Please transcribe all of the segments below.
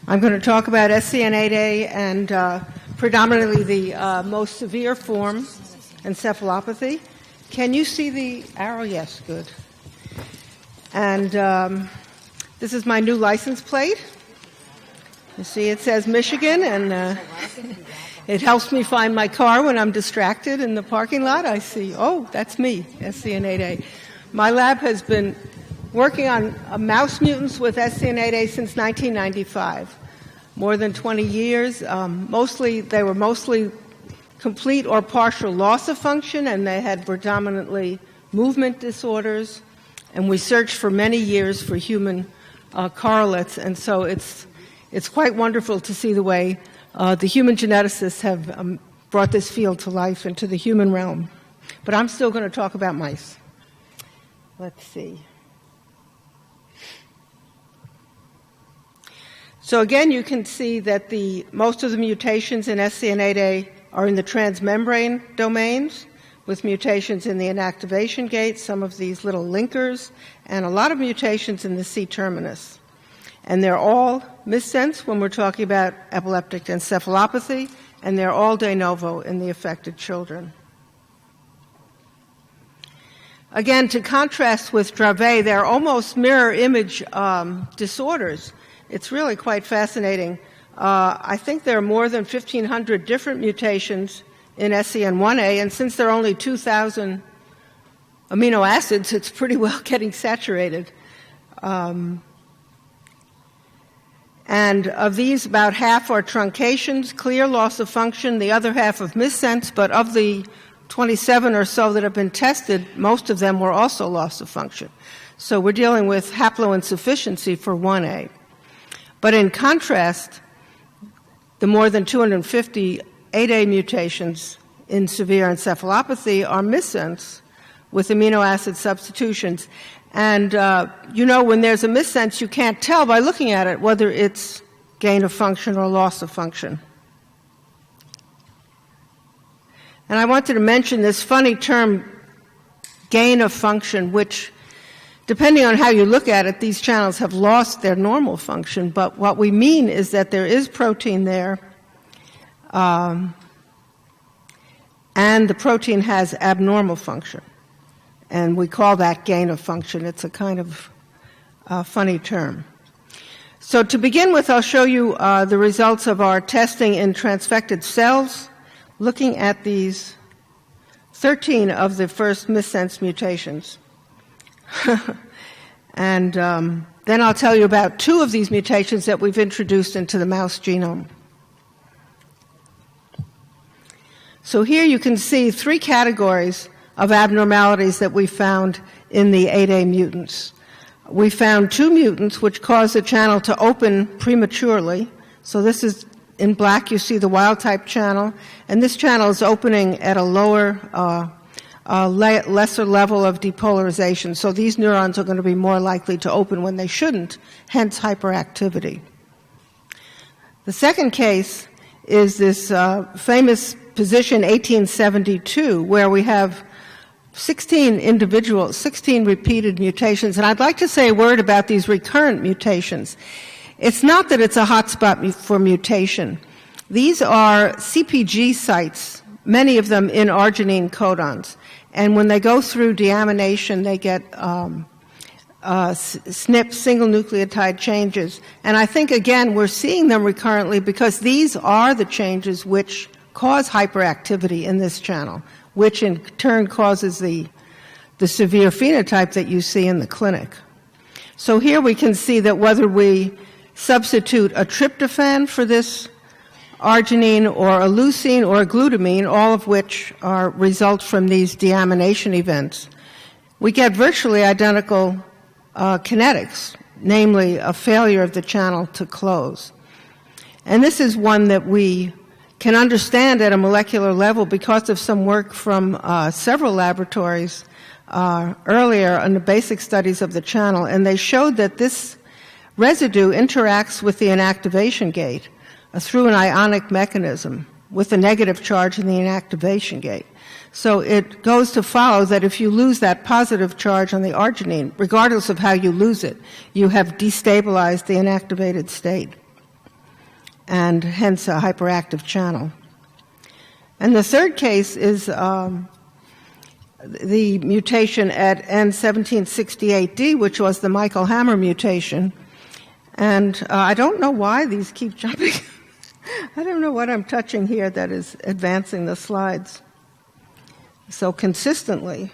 I'm going to talk about SCN8A and predominantly the most severe form, encephalopathy. Can you see the arrow? Yes, good. And this is my new license plate. You see it says Michigan, and it helps me find my car when I'm distracted in the parking lot. I see, oh, that's me, SCN8A. My lab has been working on mouse mutants with SCN8A since 1995, more than 20 years. They were mostly complete or partial loss of function, and they had predominantly movement disorders. And we searched for many years for human correlates, and so it's quite wonderful to see the way the human geneticists have brought this field to life into the human realm. But I'm still going to talk about mice. Let's see. So again, you can see that most of the mutations in SCN8A are in the transmembrane domains, with mutations in the inactivation gate, some of these little linkers, and a lot of mutations in the C-terminus. And they're all missense when we're talking about epileptic encephalopathy, and they're all de novo in the affected children. Again, to contrast with Dravet, they're almost mirror image disorders. It's really quite fascinating. I think there are more than 1,500 different mutations in SCN1A, and since there are only 2,000 amino acids, it's pretty well getting saturated. And of these, about half are truncations, clear loss of function, the other half of missense, but of the 27 or so that have been tested, most of them were also loss of function. So we're dealing with haploinsufficiency for 1A. But in contrast, the more than 250 8A mutations in severe encephalopathy are missense with amino acid substitutions. And, when there's a missense, you can't tell by looking at it whether it's gain of function or loss of function. And I wanted to mention this funny term, gain of function, which, depending on how you look at it, these channels have lost their normal function. But what we mean is that there is protein there, and the protein has abnormal function. And we call that gain of function. It's a kind of funny term. So to begin with, I'll show you the results of our testing in transfected cells, looking at these 13 of the first missense mutations. And then I'll tell you about 2 of these mutations that we've introduced into the mouse genome. So here you can see 3 categories of abnormalities that we found in the 8A mutants. We found 2 mutants which cause the channel to open prematurely. So this is, in black, you see the wild-type channel, and this channel is opening at a lower, lesser level of depolarization. So these neurons are going to be more likely to open when they shouldn't, hence hyperactivity. The second case is this famous position 1872, where we have 16 repeated mutations. And I'd like to say a word about these recurrent mutations. It's not that it's a hotspot for mutation. These are CPG sites, many of them in arginine codons. And when they go through deamination, they get SNP, single nucleotide changes. And I think, again, we're seeing them recurrently because these are the changes which cause hyperactivity in this channel, which in turn causes the severe phenotype that you see in the clinic. So here we can see that whether we substitute a tryptophan for this arginine or a leucine or a glutamine, all of which result from these deamination events, we get virtually identical kinetics, namely a failure of the channel to close. And this is one that we can understand at a molecular level because of some work from several laboratories earlier on the basic studies of the channel, and they showed that this residue interacts with the inactivation gate through an ionic mechanism with a negative charge in the inactivation gate. So it goes to follow that if you lose that positive charge on the arginine, regardless of how you lose it, you have destabilized the inactivated state. and hence a hyperactive channel. And the third case is the mutation at N1768D, which was the Michael Hammer mutation. And I don't know why these keep jumping. I don't know what I'm touching here that is advancing the slides so consistently.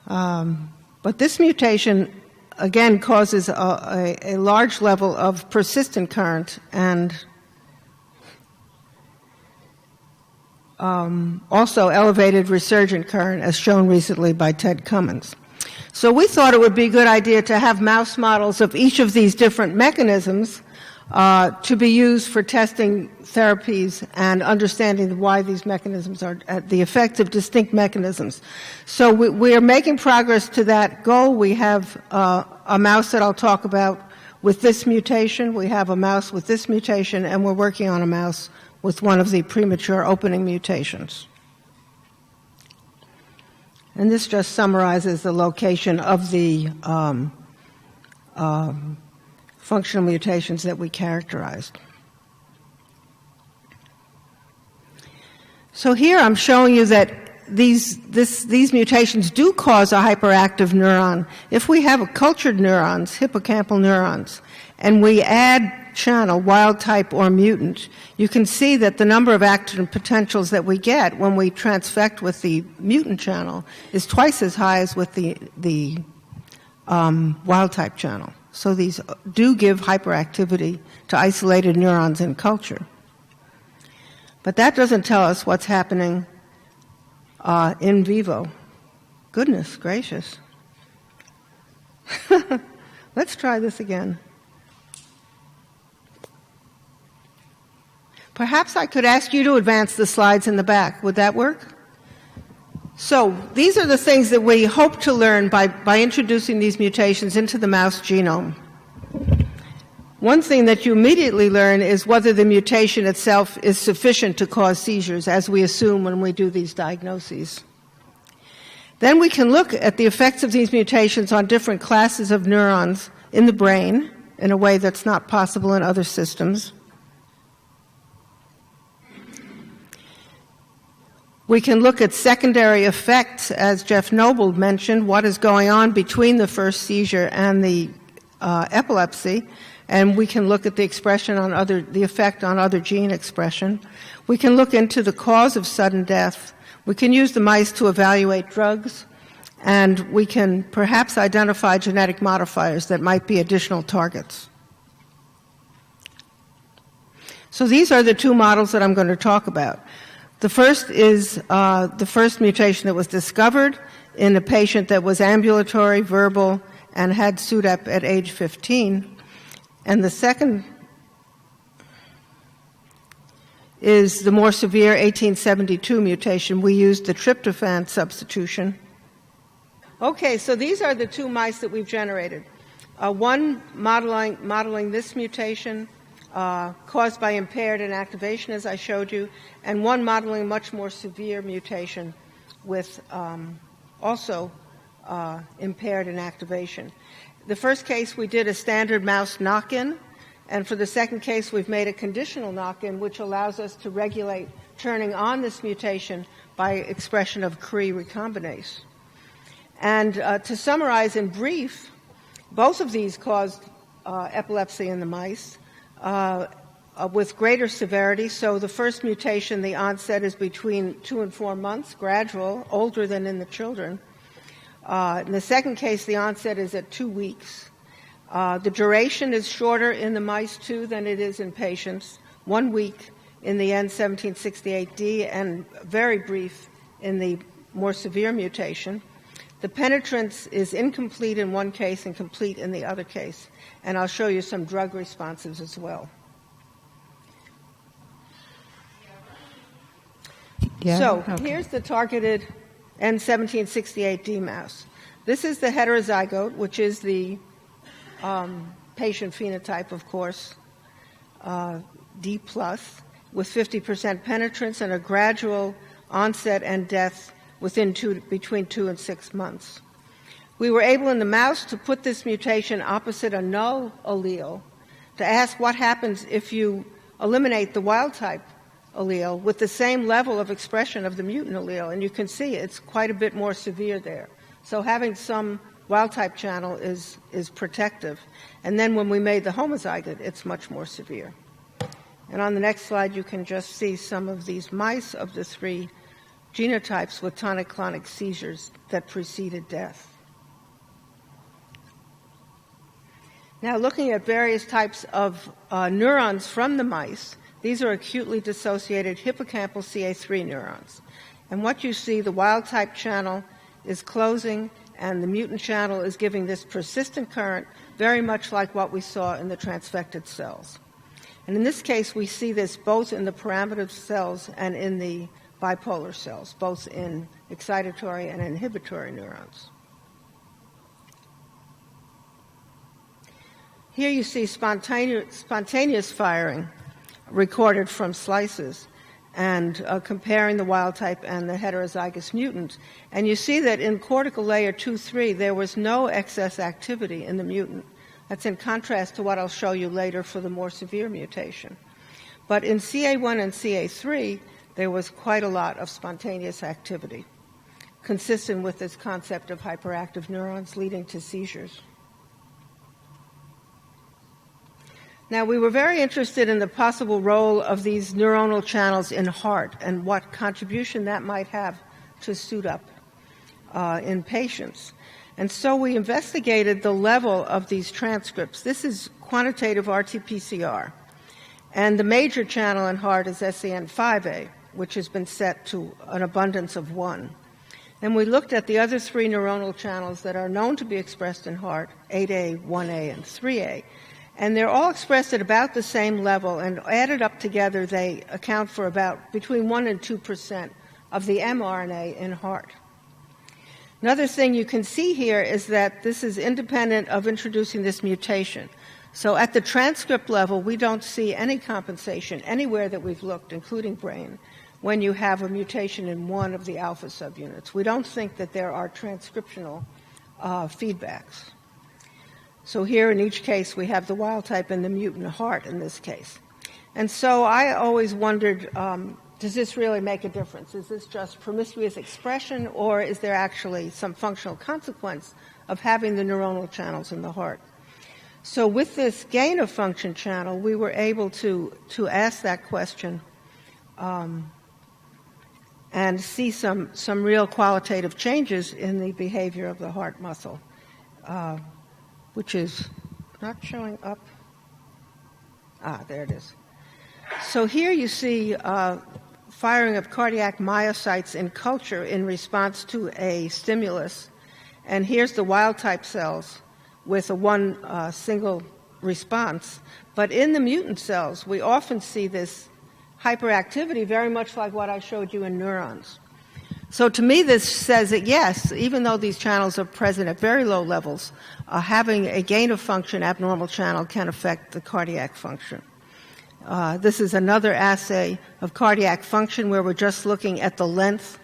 But this mutation, again, causes a large level of persistent current and also elevated resurgent current, as shown recently by Ted Cummins. So we thought it would be a good idea to have mouse models of each of these different mechanisms to be used for testing therapies and understanding why these mechanisms are the effects of distinct mechanisms. So we are making progress to that goal. We have a mouse that I'll talk about with this mutation. We have a mouse with this mutation, and we're working on a mouse with one of the premature opening mutations. And this just summarizes the location of the functional mutations that we characterized. So here I'm showing you that these mutations do cause a hyperactive neuron. If we have cultured neurons, hippocampal neurons, and we add channel, wild type or mutant, you can see that the number of active potentials that we get when we transfect with the mutant channel is twice as high as with the wild type channel. So these do give hyperactivity to isolated neurons in culture. But that doesn't tell us what's happening in vivo. Goodness gracious. Let's try this again. Perhaps I could ask you to advance the slides in the back. Would that work? So these are the things that we hope to learn by introducing these mutations into the mouse genome. One thing that you immediately learn is whether the mutation itself is sufficient to cause seizures, as we assume when we do these diagnoses. Then we can look at the effects of these mutations on different classes of neurons in the brain in a way that's not possible in other systems. We can look at secondary effects, as Jeff Noble mentioned, what is going on between the first seizure and the epilepsy, and we can look at the expression on the effect on other gene expression. We can look into the cause of sudden death. We can use the mice to evaluate drugs, and we can perhaps identify genetic modifiers that might be additional targets. So these are the two models that I'm going to talk about. The first is the first mutation that was discovered in a patient that was ambulatory, verbal, and had SUDEP at age 15. And the second is the more severe 1872 mutation. We used the tryptophan substitution. Okay, so these are the two mice that we've generated. One modeling this mutation, caused by impaired inactivation, as I showed you, and one modeling a much more severe mutation with also impaired inactivation. The first case we did a standard mouse knock-in, and for the second case we've made a conditional knock-in, which allows us to regulate turning on this mutation by expression of Cre recombinase. And to summarize in brief, both of these caused epilepsy in the mice, with greater severity. So the first mutation, the onset is between 2 and 4 months, gradual, older than in the children. In the second case, the onset is at 2 weeks. The duration is shorter in the mice, too, than it is in patients, 1 week in the N1768D and very brief in the more severe mutation. The penetrance is incomplete in one case and complete in the other case. And I'll show you some drug responses as well. Here's the targeted N1768D mouse. This is the heterozygote, which is the patient phenotype, of course, D+, with 50% penetrance and a gradual onset and death between 2 and 6 months. We were able in the mouse to put this mutation opposite a null allele to ask what happens if you eliminate the wild-type allele with the same level of expression of the mutant allele, and you can see it's quite a bit more severe there. So having some wild-type channel is protective. And then when we made the homozygote, it's much more severe. And on the next slide, you can just see some of these mice of the 3 genotypes with tonic-clonic seizures that preceded death. Now, looking at various types of neurons from the mice, these are acutely dissociated hippocampal CA3 neurons. And what you see, the wild-type channel is closing, and the mutant channel is giving this persistent current, very much like what we saw in the transfected cells. And in this case, we see this both in the pyramidal cells and in the bipolar cells, both in excitatory and inhibitory neurons. Here you see spontaneous firing recorded from slices and comparing the wild type and the heterozygous mutant. And you see that in cortical layer 2-3, there was no excess activity in the mutant. That's in contrast to what I'll show you later for the more severe mutation. But in CA1 and CA3, there was quite a lot of spontaneous activity, consistent with this concept of hyperactive neurons leading to seizures. Now, we were very interested in the possible role of these neuronal channels in heart and what contribution that might have to suit up in patients. And so we investigated the level of these transcripts. This is quantitative RT-PCR. And the major channel in heart is SCN5A, which has been set to an abundance of 1. And we looked at the other 3 neuronal channels that are known to be expressed in heart, 8A, 1A, and 3A. And they're all expressed at about the same level, and added up together, they account for about between 1 and 2% of the mRNA in heart. Another thing you can see here is that this is independent of introducing this mutation. So at the transcript level, we don't see any compensation anywhere that we've looked, including brain, when you have a mutation in one of the alpha subunits. We don't think that there are transcriptional feedbacks. So here in each case, we have the wild type and the mutant heart in this case. And so I always wondered, does this really make a difference? Is this just promiscuous expression, or is there actually some functional consequence of having the neuronal channels in the heart? So with this gain of function channel, we were able to ask that question and see some real qualitative changes in the behavior of the heart muscle, which is not showing up. There it is. So here you see firing of cardiac myocytes in culture in response to a stimulus. And here's the wild-type cells with a one single response. But in the mutant cells, we often see this hyperactivity very much like what I showed you in neurons. So to me, this says that, yes, even though these channels are present at very low levels, having a gain-of-function abnormal channel can affect the cardiac function. This is another assay of cardiac function where we're just looking at the length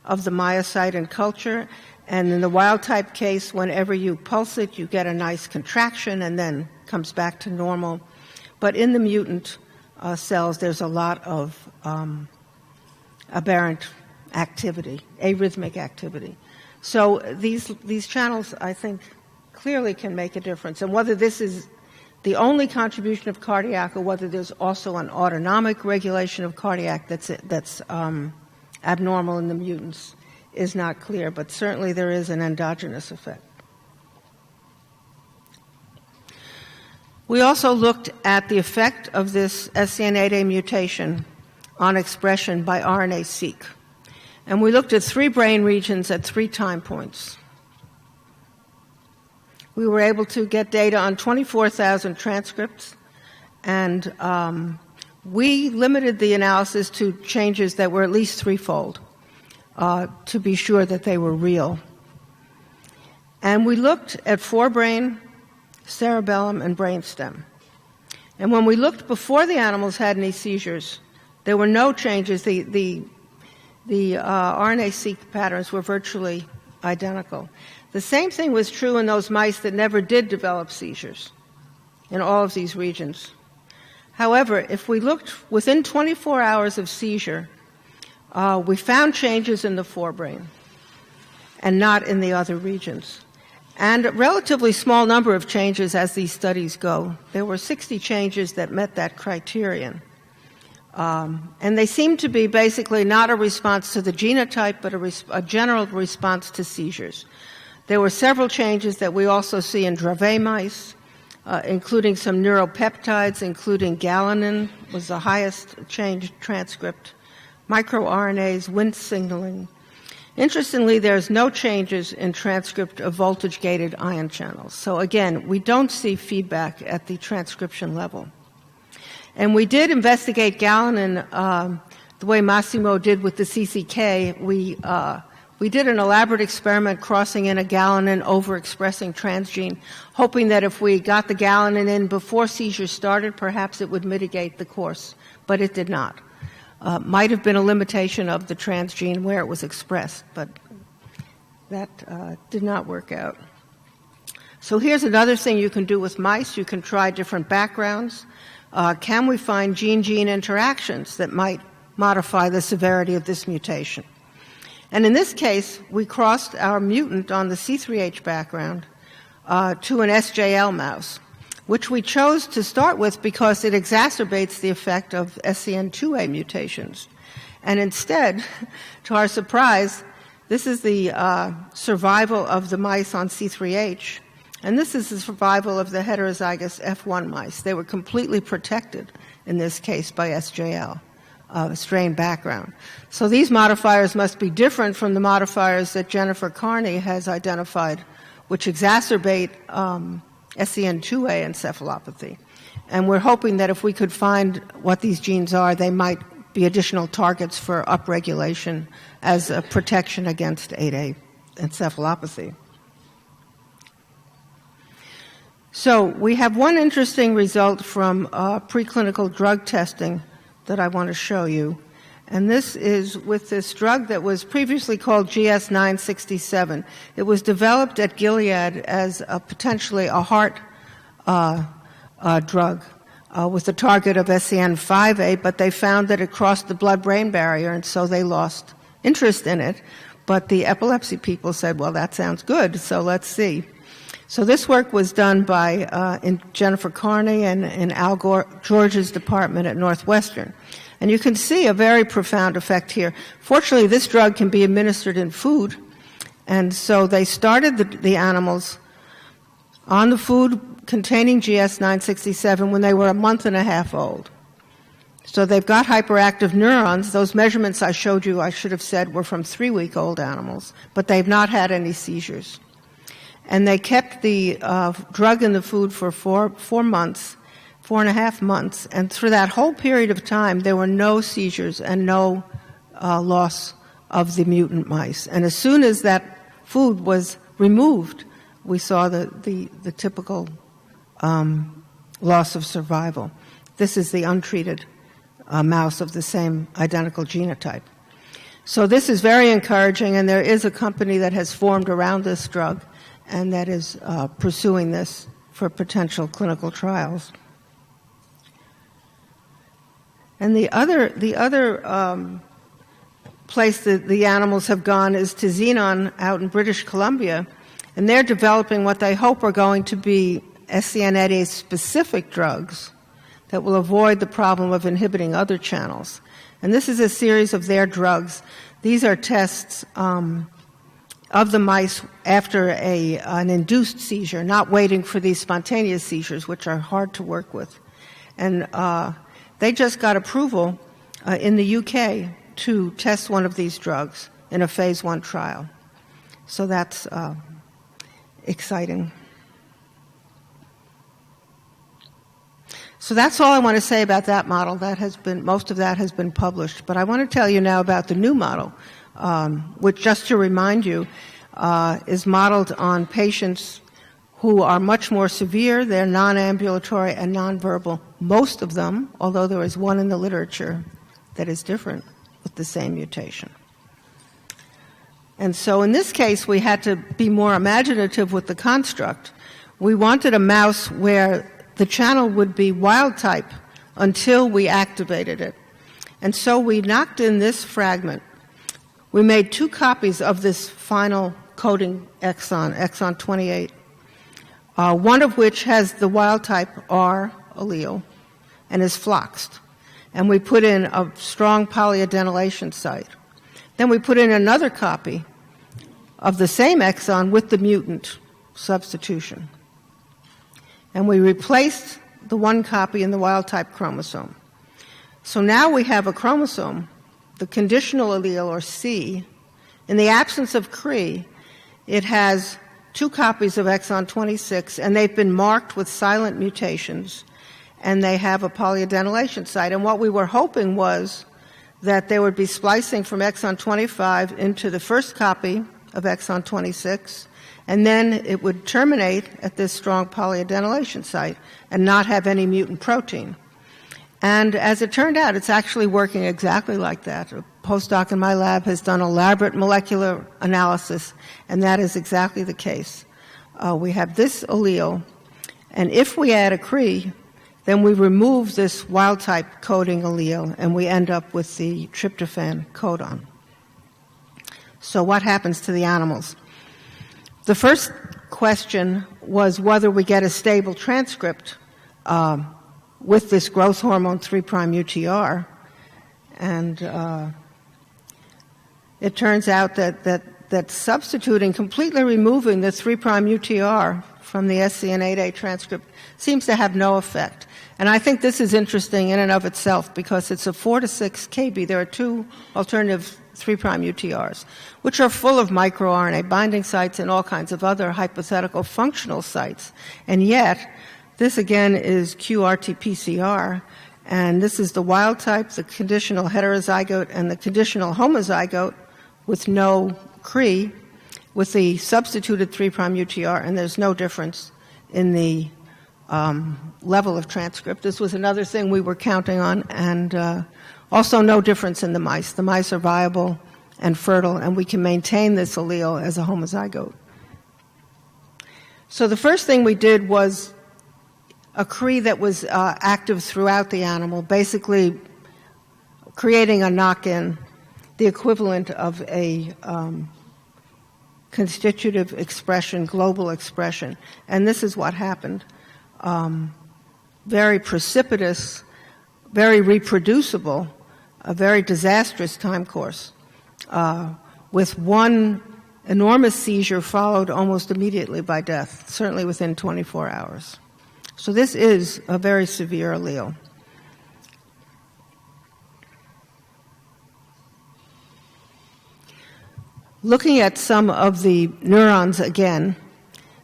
of the myocyte in culture. And in the wild-type case, whenever you pulse it, you get a nice contraction and then comes back to normal. But in the mutant cells, there's a lot of aberrant activity, arrhythmic activity. So these channels, I think, clearly can make a difference. And whether this is the only contribution of cardiac or whether there's also an autonomic regulation of cardiac that's abnormal in the mutants is not clear, but certainly there is an endogenous effect. We also looked at the effect of this SCN8A mutation on expression by RNAseg. And we looked at 3 brain regions at 3 time points. We were able to get data on 24,000 transcripts, and we limited the analysis to changes that were at least threefold to be sure that they were real. And we looked at forebrain, cerebellum, and brainstem. And when we looked before the animals had any seizures, there were no changes. The RNA-seq patterns were virtually identical. The same thing was true in those mice that never did develop seizures. in all of these regions. However, if we looked within 24 hours of seizure, we found changes in the forebrain and not in the other regions. And a relatively small number of changes as these studies go. There were 60 changes that met that criterion. And they seem to be basically not a response to the genotype, but a general response to seizures. There were several changes that we also see in Dravet mice, including some neuropeptides, including galanin was the highest changed transcript, microRNAs, Wnt signaling. Interestingly, there's no changes in transcript of voltage-gated ion channels. So again, we don't see feedback at the transcription level. And we did investigate galanin the way Massimo did with the CCK. We did an elaborate experiment crossing in a galanin overexpressing transgene, hoping that if we got the galanin in before seizures started, perhaps it would mitigate the course, but it did not. Might have been a limitation of the transgene where it was expressed, but that did not work out. So here's another thing you can do with mice. You can try different backgrounds. Can we find gene-gene interactions that might modify the severity of this mutation? And in this case, we crossed our mutant on the C3H background to an SJL mouse, which we chose to start with because it exacerbates the effect of SCN2A mutations. And instead, to our surprise, this is the survival of the mice on C3H, and this is the survival of the heterozygous F1 mice. They were completely protected in this case by SJL, strain background. So these modifiers must be different from the modifiers that Jennifer Carney has identified, which exacerbate SCN2A encephalopathy. And we're hoping that if we could find what these genes are, they might be additional targets for upregulation as a protection against 8A encephalopathy. So we have one interesting result from preclinical drug testing that I want to show you. And this is with this drug that was previously called GS967. It was developed at Gilead as potentially a heart drug with the target of SCN5A, but they found that it crossed the blood-brain barrier, and so they lost interest in it. But the epilepsy people said, well, that sounds good, so let's see. So this work was done by in Jennifer Carney and in Al George's department at Northwestern. And you can see a very profound effect here. Fortunately, this drug can be administered in food, and so they started the animals on the food containing GS967 when they were a month and a half old. So they've got hyperactive neurons. Those measurements I showed you, I should have said, were from 3-week-old animals, but they've not had any seizures. And they kept the drug in the food for 4 months, 4.5 months, and through that whole period of time, there were no seizures and no loss of the mutant mice. And as soon as that food was removed, we saw the typical loss of survival. This is the untreated mouse of the same identical genotype. So this is very encouraging, and there is a company that has formed around this drug and that is pursuing this for potential clinical trials. And the other place that the animals have gone is to Xenon out in British Columbia, and they're developing what they hope are going to be SCNSA-specific drugs that will avoid the problem of inhibiting other channels. And this is a series of their drugs. These are tests of the mice after an induced seizure, not waiting for these spontaneous seizures, which are hard to work with. And they just got approval in the UK to test one of these drugs in a phase 1 trial. So that's exciting. So that's all I want to say about that model. Most of that has been published. But I want to tell you now about the new model, which, just to remind you, is modeled on patients who are much more severe. They're non-ambulatory and nonverbal, most of them, although there is one in the literature that is different with the same mutation. And so in this case, we had to be more imaginative with the construct. We wanted a mouse where the channel would be wild type until we activated it. And so we knocked in this fragment. We made 2 copies of this final coding exon, exon 28, one of which has the wild type R allele and is floxed. And we put in a strong polyadenylation site. Then we put in another copy of the same exon with the mutant substitution. And we replaced the 1 copy in the wild-type chromosome. So now we have a chromosome, the conditional allele, or C. In the absence of CRE, it has 2 copies of exon 26, and they've been marked with silent mutations, and they have a polyadenylation site. And what we were hoping was that there would be splicing from exon 25 into the first copy of exon 26, and then it would terminate at this strong polyadenylation site and not have any mutant protein. And as it turned out, it's actually working exactly like that. A postdoc in my lab has done elaborate molecular analysis, and that is exactly the case. We have this allele, and if we add a CRE, then we remove this wild-type coding allele, and we end up with the tryptophan codon. So what happens to the animals? The first question was whether we get a stable transcript with this growth hormone 3' UTR, and it turns out that substituting, completely removing the 3' UTR from the SCNA transcript seems to have no effect. And I think this is interesting in and of itself because it's a 4 to 6 kb. There are 2 alternative 3' UTRs, which are full of microRNA binding sites and all kinds of other hypothetical functional sites. And yet, this again is qRT-PCR, and this is the wild type, the conditional heterozygote, and the conditional homozygote with no CRE, with the substituted 3' UTR, and there's no difference in the level of transcript. This was another thing we were counting on, and also no difference in the mice. The mice are viable and fertile, and we can maintain this allele as a homozygote. So the first thing we did was a CRE that was active throughout the animal, basically creating a knock-in, the equivalent of a constitutive expression, global expression. And this is what happened. Very precipitous, very reproducible, a very disastrous time course, with 1 enormous seizure followed almost immediately by death, certainly within 24 hours. So this is a very severe allele. Looking at some of the neurons again,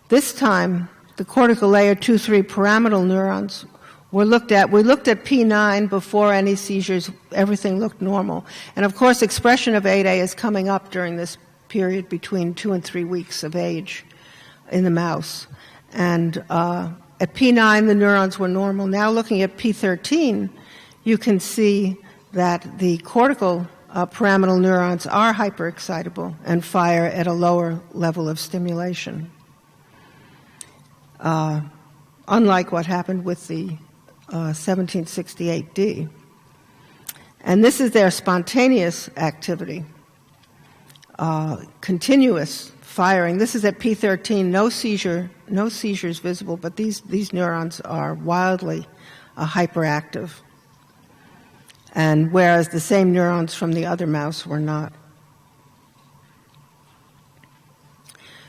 this time the cortical layer 2-3 pyramidal neurons were looked at. We looked at P9 before any seizures. Everything looked normal. And of course, expression of 8A is coming up during this period between 2 and 3 weeks of age in the mouse. And at P9, the neurons were normal. Now looking at P13, you can see that the cortical pyramidal neurons are hyperexcitable and fire at a lower level of stimulation, unlike what happened with the 1768D. And this is their spontaneous activity, continuous firing. This is at P13, no seizures visible, but these neurons are wildly hyperactive, and whereas the same neurons from the other mouse were not.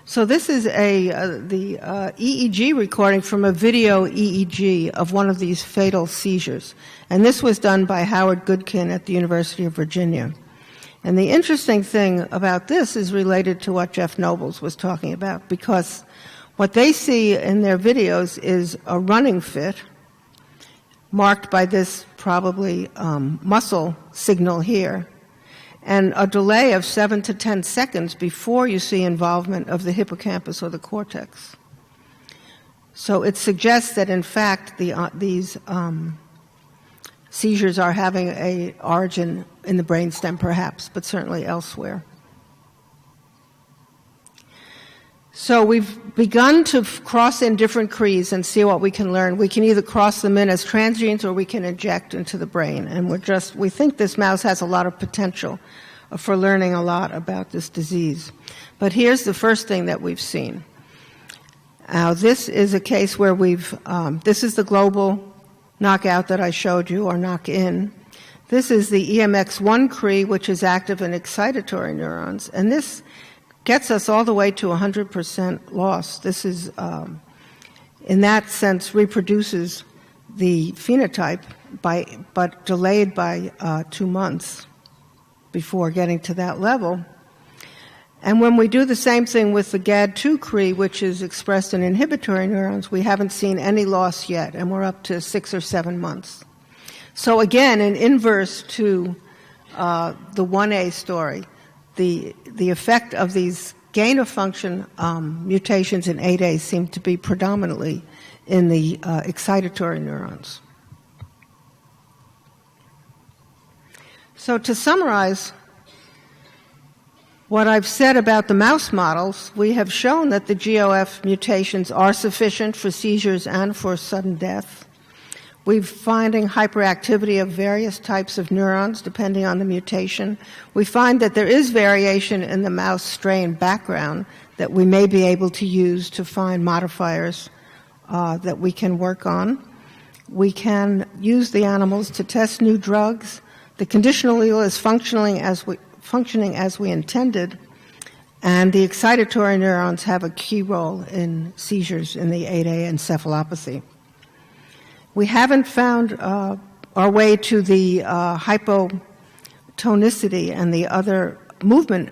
So this is the EEG recording from a video EEG of one of these fatal seizures. And this was done by Howard Goodkin at the University of Virginia. And the interesting thing about this is related to what Jeff Nobles was talking about, because what they see in their videos is a running fit marked by this probably muscle signal here, and a delay of 7 to 10 seconds before you see involvement of the hippocampus or the cortex. So it suggests that, in fact, these seizures are having an origin in the brainstem, perhaps, but certainly elsewhere. So we've begun to cross in different crees and see what we can learn. We can either cross them in as transgenes or we can inject into the brain. And we think this mouse has a lot of potential for learning a lot about this disease. But here's the first thing that we've seen. Now, this is a case where this is the global knockout that I showed you, or knock-in. This is the EMX1 cree, which is active in excitatory neurons. And this gets us all the way to 100% loss. This is, in that sense, reproduces the phenotype but delayed by 2 months before getting to that level. And when we do the same thing with the GAD2 cree, which is expressed in inhibitory neurons, we haven't seen any loss yet, and we're up to 6 or 7 months. So again, in inverse to the 1A story, the effect of these gain-of-function mutations in 8A seem to be predominantly in the excitatory neurons. So to summarize what I've said about the mouse models, we have shown that the GOF mutations are sufficient for seizures and for sudden death. We're finding hyperactivity of various types of neurons depending on the mutation. We find that there is variation in the mouse strain background that we may be able to use to find modifiers that we can work on. We can use the animals to test new drugs. The conditional allele is functioning as we intended, and the excitatory neurons have a key role in seizures in the 8A encephalopathy. We haven't found our way to the hypotonicity and the other movement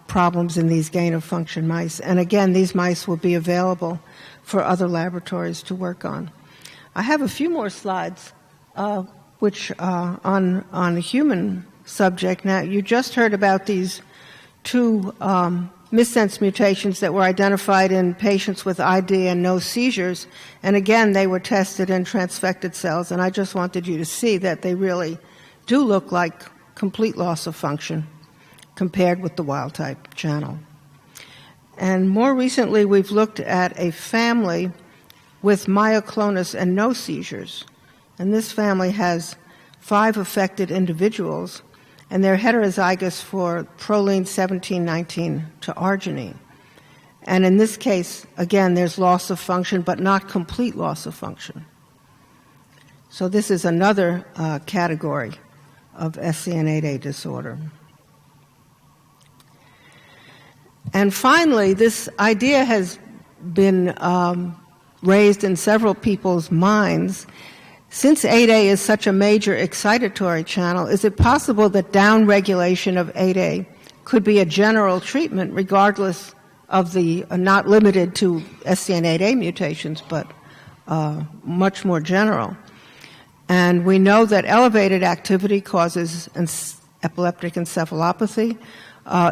problems in these gain-of-function mice. And again, these mice will be available for other laboratories to work on. I have a few more slides which on the human subject. Now, you just heard about these 2 missense mutations that were identified in patients with ID and no seizures. And again, they were tested in transfected cells, and I just wanted you to see that they really do look like complete loss of function compared with the wild-type channel. And more recently, we've looked at a family with myoclonus and no seizures. And this family has 5 affected individuals, and they're heterozygous for proline 1719 to arginine. And in this case, again, there's loss of function, but not complete loss of function. So this is another category of SCN8A disorder. And finally, this idea has been raised in several people's minds. Since 8A is such a major excitatory channel, is it possible that downregulation of 8A could be a general treatment regardless of the, not limited to SCN8A mutations, but much more general? And we know that elevated activity causes epileptic encephalopathy.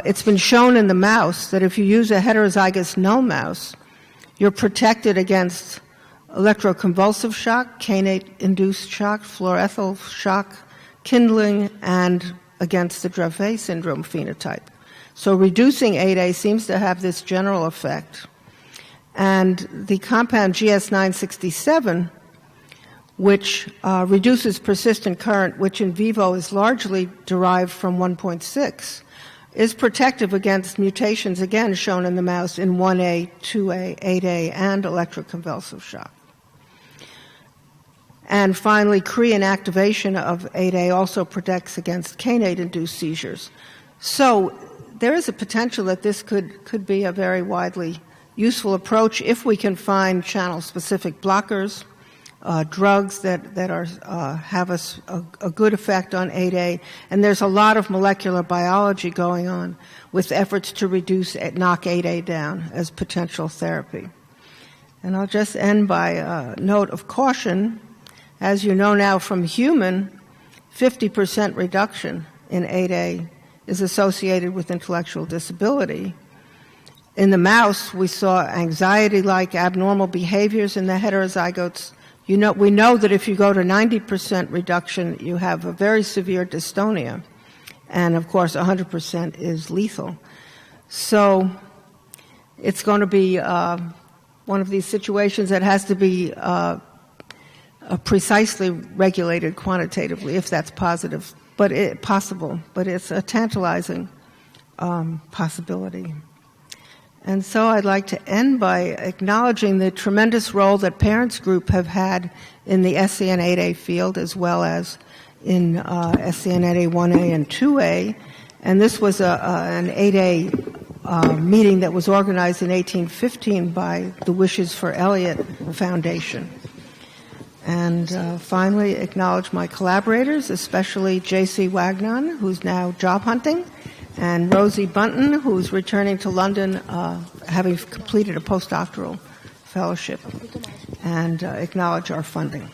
It's been shown in the mouse that if you use a heterozygous null mouse, you're protected against electroconvulsive shock, kainate-induced shock, fluorethyl shock, kindling, and against the Dravet syndrome phenotype. So reducing 8A seems to have this general effect. And the compound GS967, which reduces persistent current, which in vivo is largely derived from 1.6, is protective against mutations, again shown in the mouse in 1A, 2A, 8A, and electroconvulsive shock. And finally, cree inactivation of 8A also protects against kainate-induced seizures. So there is a potential that this could be a very widely useful approach if we can find channel-specific blockers, drugs that have a good effect on 8A. And there's a lot of molecular biology going on with efforts to knock 8A down as potential therapy. And I'll just end by a note of caution. As you know now from human, 50% reduction in 8A is associated with intellectual disability. In the mouse, we saw anxiety-like abnormal behaviors in the heterozygotes. We know that if you go to 90% reduction, you have a very severe dystonia. And of course, 100% is lethal. So it's going to be one of these situations that has to be precisely regulated quantitatively, if that's possible. But it's a tantalizing possibility. And so I'd like to end by acknowledging the tremendous role that Parents Group have had in the SCN8A field, as well as in SCN8A 1A and 2A. And this was an 8A meeting that was organized in 1815 by the Wishes for Elliott Foundation. And finally, acknowledge my collaborators, especially J.C. Wagnon, who's now job hunting, and Rosie Bunton, who's returning to London, having completed a postdoctoral fellowship, and acknowledge our funding.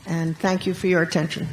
And thank you for your attention.